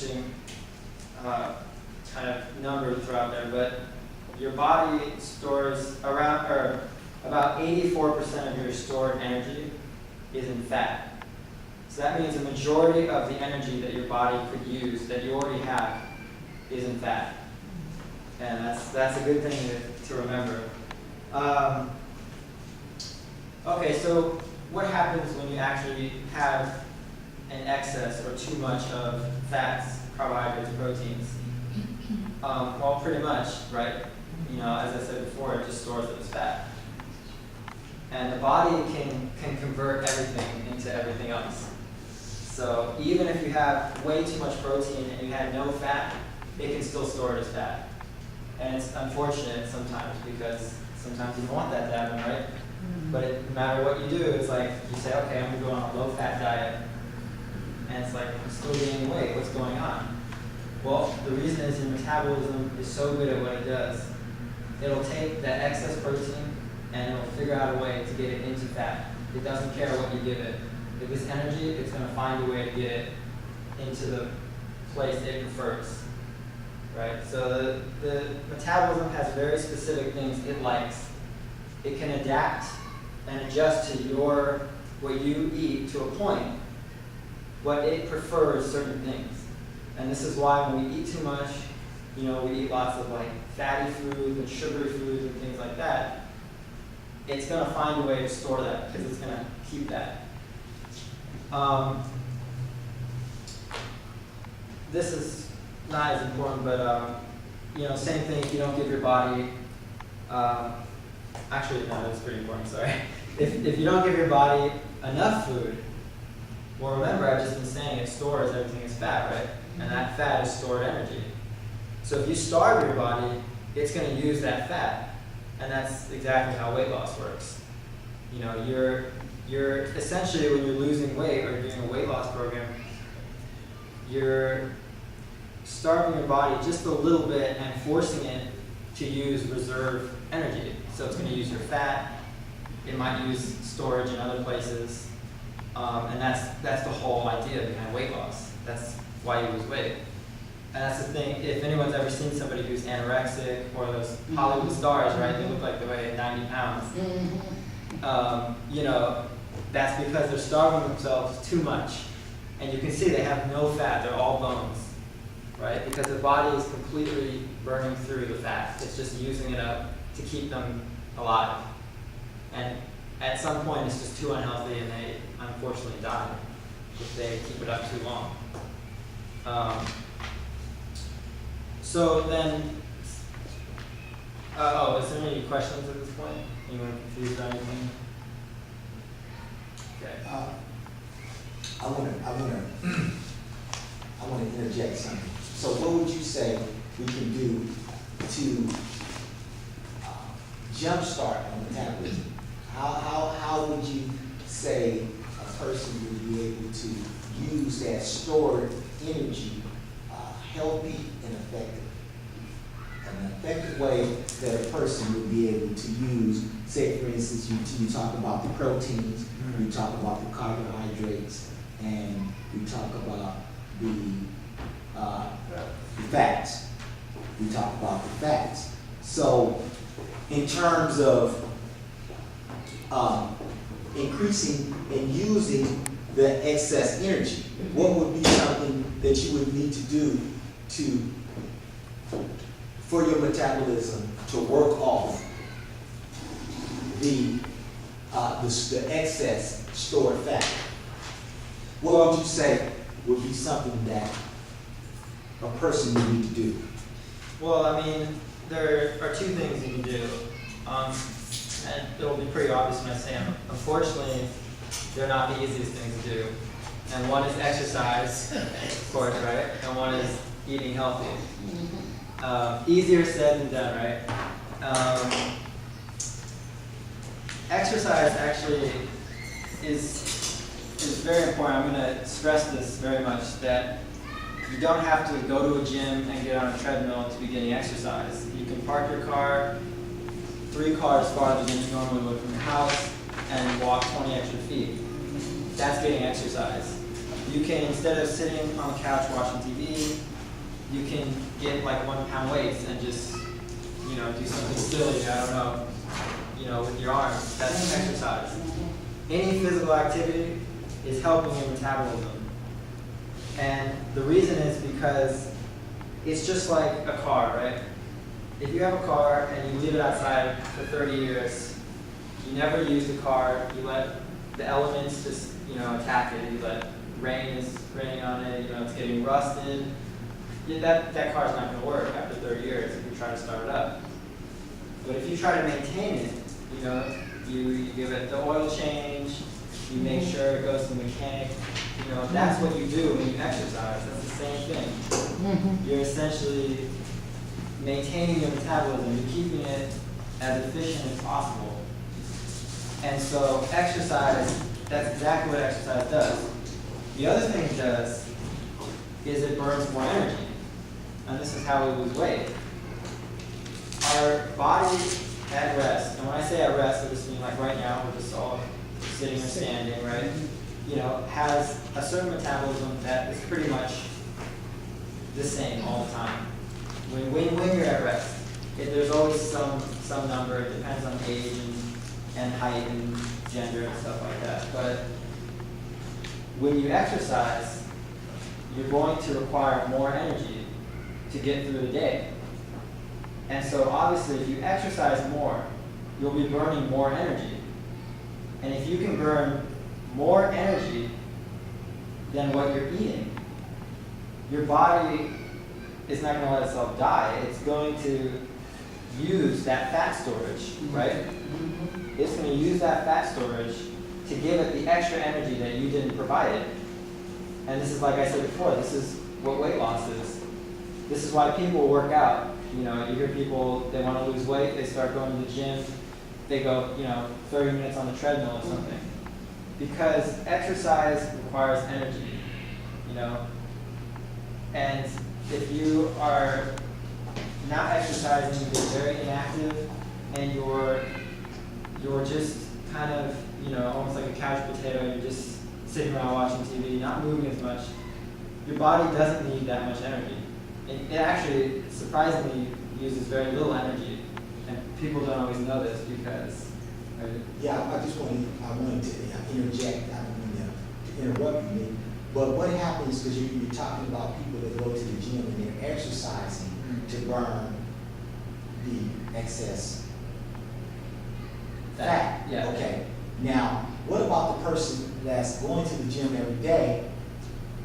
interesting kind of number to throw out there, but your body stores around, or about 84% of your stored energy is in fat. So that means the majority of the energy that your body could use, that you already have, is in fat. And that's a good thing to remember. Okay, so what happens when you actually have an excess or too much of fats, carbohydrates, proteins? Well, pretty much, right? You know, as I said before, it just stores it as fat. And the body can convert everything into everything else. So even if you have way too much protein and you had no fat, it can still store it as fat. And it's unfortunate sometimes because sometimes you don't want that to happen, right? But no matter what you do, it's like you say, okay, I'm going to go on a low-fat diet. And it's like, I'm still gaining weight. What's going on? Well, the reason is your metabolism is so good at what it does. It'll take that excess protein and it'll figure out a way to get it into fat. It doesn't care what you give it. If it's energy, it's going to find a way to get it into the place it prefers. Right? So the metabolism has very specific things it likes. It can adapt and adjust to what you eat to a point, but it prefers certain things. And this is why when we eat too much, you know, we eat lots of like fatty foods and sugary foods and things like that, it's going to find a way to store that because it's going to keep that. This is not as important, but you know, same thing. If you don't give your body, actually, no, that's pretty important. Sorry. If you don't give your body enough food, well, remember I've just been saying it stores everything as fat, right? And that fat is stored energy. So if you starve your body, it's going to use that fat, and that's exactly how weight loss works. You know, you're essentially when you're losing weight or doing a weight loss program, you're starving your body just a little bit and forcing it to use reserve energy. So it's going to use your fat. It might use storage in other places, and that's the whole idea behind weight loss. That's why you lose weight. And that's the thing. If anyone's ever seen somebody who's anorexic or those Hollywood stars, right? They look like they weigh 90 pounds. You know, that's because they're starving themselves too much, and you can see they have no fat. They're all bones. Right? Because the body is completely burning through the fat. It's just using it up to keep them alive. And at some point, it's just too unhealthy, and they unfortunately die if they keep it up too long. So then, is there any questions at this point? Anyone confused or anything? Okay. I want to interject something. So what would you say we can do to jumpstart our metabolism? How would you say a person would be able to use that stored energy healthy and effective? An effective way that a person would be able to use, say for instance, you talk about the proteins, you talk about the carbohydrates, and we talk about the fats. We talk about the fats. So in terms of increasing and using the excess energy, what would be something that you would need to do for your metabolism to work off the excess stored fat? What would you say would be something that a person would need to do? Well, I mean, there are two things you can do. And it'll be pretty obvious when I say them. Unfortunately, they're not the easiest things to do. And one is exercise, of course, right? And one is eating healthy. Easier said than done, right? Exercise actually is very important. I'm going to stress this very much, that you don't have to go to a gym and get on a treadmill to be getting exercise. You can park your car 3 cars farther than you normally would from your house and walk 20 extra feet. That's getting exercise. You can, instead of sitting on the couch watching TV, you can get like 1 pound weights and just, you know, do something silly, I don't know, you know, with your arms. That's exercise. Any physical activity is helping your metabolism. And the reason is because it's just like a car, right? If you have a car and you leave it outside for 30 years, you never use the car, you let the elements just, you know, attack it. You let rain is raining on it, you know, it's getting rusted. That car's not going to work after 30 years if you try to start it up. But if you try to maintain it, you know, you give it the oil change, you make sure it goes to the mechanic, you know, that's what you do when you exercise. That's the same thing. You're essentially maintaining your metabolism, you're keeping it as efficient as possible. And so exercise, that's exactly what exercise does. The other thing it does is it burns more energy. And this is how we lose weight. Our body at rest, and when I say at rest, I just mean like right now, we're just all sitting or standing, right? You know, has a certain metabolism that is pretty much the same all the time. When you're at rest, there's always some number, it depends on age and height and gender and stuff like that. But when you exercise, you're going to require more energy to get through the day. And so obviously if you exercise more, you'll be burning more energy. And if you can burn more energy than what you're eating, your body is not going to let itself die. It's going to use that fat storage, right? It's going to use that fat storage to give it the extra energy that you didn't provide it. And this is, like I said before, this is what weight loss is. This is why people work out. You know, you hear people, they want to lose weight, they start going to the gym, they go, you know, 30 minutes on the treadmill or something. Because exercise requires energy, you know. And if you are not exercising, you're very inactive, and you're just kind of, you know, almost like a couch potato, you're just sitting around watching TV, not moving as much, your body doesn't need that much energy. It actually surprisingly uses very little energy, and people don't always know this because. Yeah, I wanted to interject. I don't mean to interrupt you, but what happens because you're talking about people that go to the gym and they're exercising to burn the excess fat. Yeah. Okay. Now, what about the person that's going to the gym every day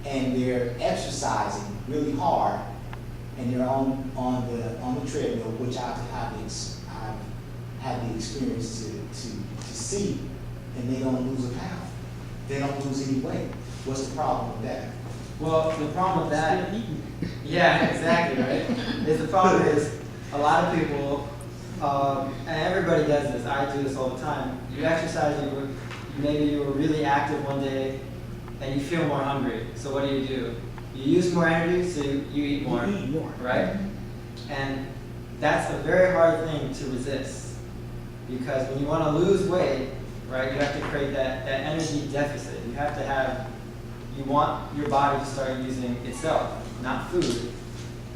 and they're exercising really hard? And they're on the treadmill, which I've had the experience to see, and they don't lose a pound. They don't lose any weight. What's the problem with that? Well, the problem with that, yeah, exactly, right? The problem is a lot of people, and everybody does this. I do this all the time. You exercise, maybe you were really active one day, and you feel more hungry. So what do? You use more energy, so you eat more, right? And that's a very hard thing to resist, because when you want to lose weight, right, you have to create that energy deficit. You want your body to start using itself, not food.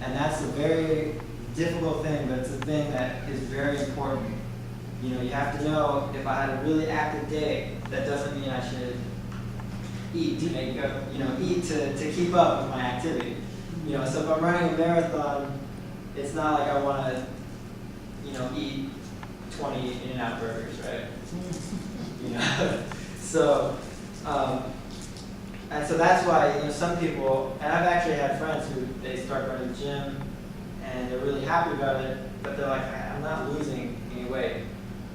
And that's a very difficult thing, but it's a thing that is very important. You know, you have to know, if I had a really active day, that doesn't mean I should eat to make eat to keep up with my activity. You know, so if I'm running a marathon, it's not like I want to, you know, eat 20 In-N-Out burgers, right? You know, so and so that's why, you know, some people, and I've actually had friends who they start going to the gym and they're really happy about it, but they're like, I'm not losing any weight.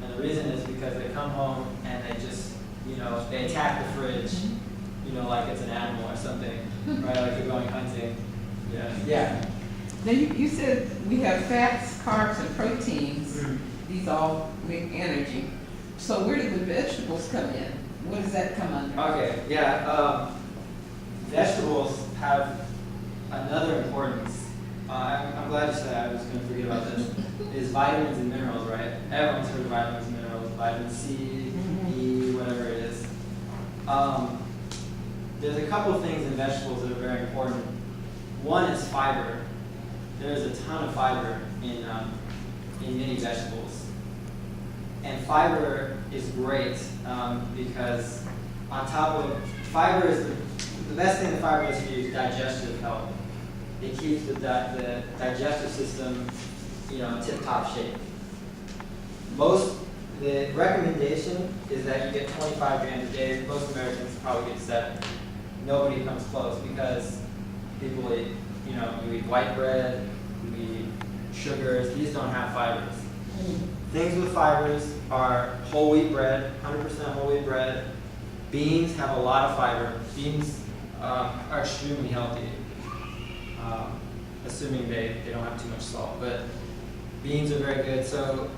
And the reason is because they come home and they just, you know, they attack the fridge. You know, like it's an animal or something, right? Like you're going hunting. Yeah. Yeah. Now you said we have fats, carbs, and proteins. These all make energy. So where do the vegetables come in? What does that come under? Okay. Yeah. Vegetables have another importance. I'm glad you said that. I was going to forget about this. Is vitamins and minerals, right? Everyone's heard of vitamins and minerals. Vitamin C, E, whatever it is. there's a couple of things in vegetables that are very important. One is fiber. There's a ton of fiber in many vegetables. And fiber is great because on top of, fiber is the best thing that fiber does for you is digestive health. It keeps the digestive system, in tip-top shape. The recommendation is that you get 25 grams a day. Most Americans probably get 7. Nobody comes close because people eat, you eat white bread, you eat sugars. These don't have fibers. Things with fibers are whole wheat bread, 100% whole wheat bread. Beans have a lot of fiber. Beans are extremely healthy, assuming they don't have too much salt. But beans are very good. So